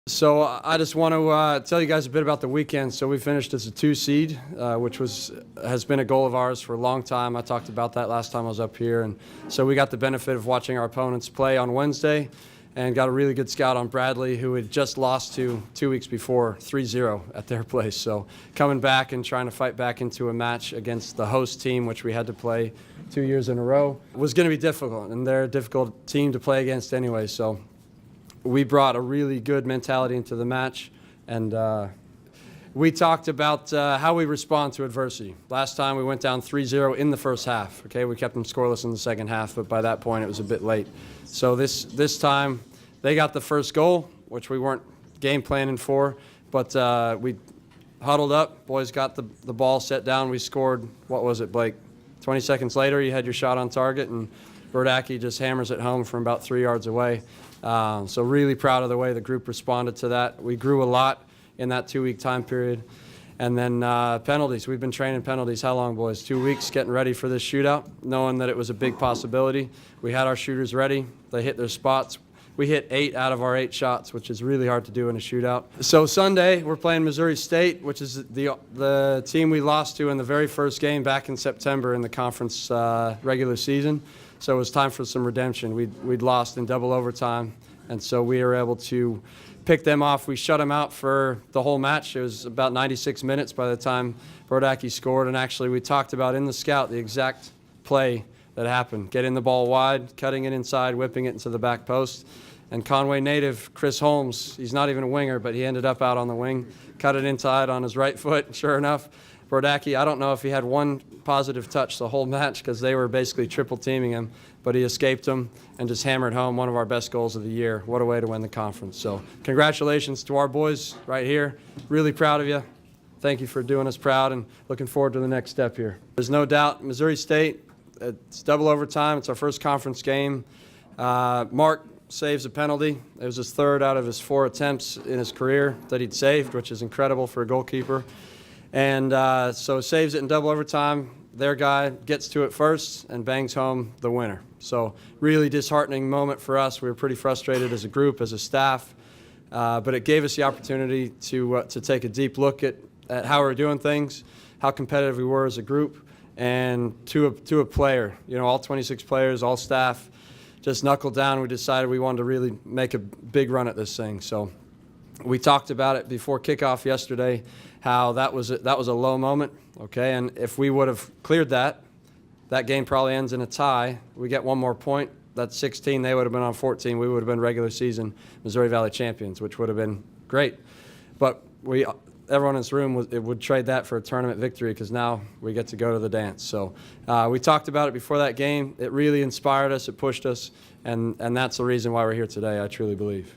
So I just want to tell you guys a bit about the weekend. So we finished as a 2 seed, which has been a goal of ours for a long time. I talked about that last time I was up here. And so we got the benefit of watching our opponents play on Wednesday and got a really good scout on Bradley, who had just lost to 2 weeks before 3-0 at their place. So coming back and trying to fight back into a match against the host team, which we had to play 2 years in a row, was going to be difficult. And they're a difficult team to play against anyway. So we brought a really good mentality into the match, and we talked about how we respond to adversity. Last time we went down 3-0 in the first half. Okay, we kept them scoreless in the second half, but by that point it was a bit late. So this time they got the first goal, which we weren't game planning for, but we huddled up. Boys got the ball set down. We scored. What was it, Blake? 20 seconds later, you had your shot on target, and Brodacki just hammers it home from about 3 yards away. So really proud of the way the group responded to that. We grew a lot in that 2-week time period. And then penalties. We've been training penalties. How long, boys? 2 weeks getting ready for this shootout, knowing that it was a big possibility. We had our shooters ready. They hit their spots. We hit 8 out of our 8 shots, which is really hard to do in a shootout. So Sunday, we're playing Missouri State, which is the team we lost to in the very first game back in September in the conference regular season. So it was time for some redemption. We'd lost in double overtime, and so we were able to pick them off. We shut them out for the whole match. It was about 96 minutes by the time Brodacki scored, and actually we talked about in the scout the exact play that happened. Getting the ball wide, cutting it inside, whipping it into the back post. And Conway native Chris Holmes, he's not even a winger, but he ended up out on the wing, cut it inside on his right foot. Sure enough, Brodacki, I don't know if he had one positive touch the whole match because they were basically triple teaming him, but he escaped them and just hammered home one of our best goals of the year. What a way to win the conference. So congratulations to our boys right here. Really proud of you. Thank you for doing us proud and looking forward to the next step here. There's no doubt Missouri State, it's double overtime. It's our first conference game. Mark saves a penalty. It was his 3rd out of his 4 attempts in his career that he'd saved, which is incredible for a goalkeeper. And so saves it in double overtime. Their guy gets to it first and bangs home the winner. So really disheartening moment for us. We were pretty frustrated as a group, as a staff, but it gave us the opportunity to take a deep look at how we're doing things, how competitive we were as a group, and to a player. You know, all 26 players, all staff, just knuckled down. We decided we wanted to really make a big run at this thing. So we talked about it before kickoff yesterday, how that was a low moment, okay? And if we would have cleared that game probably ends in a tie. We get one more point. That's 16. They would have been on 14. We would have been regular season Missouri Valley champions, which would have been great. But everyone in this room would trade that for a tournament victory because now we get to go to the dance. So we talked about it before that game. It really inspired us. It pushed us. And that's the reason why we're here today, I truly believe.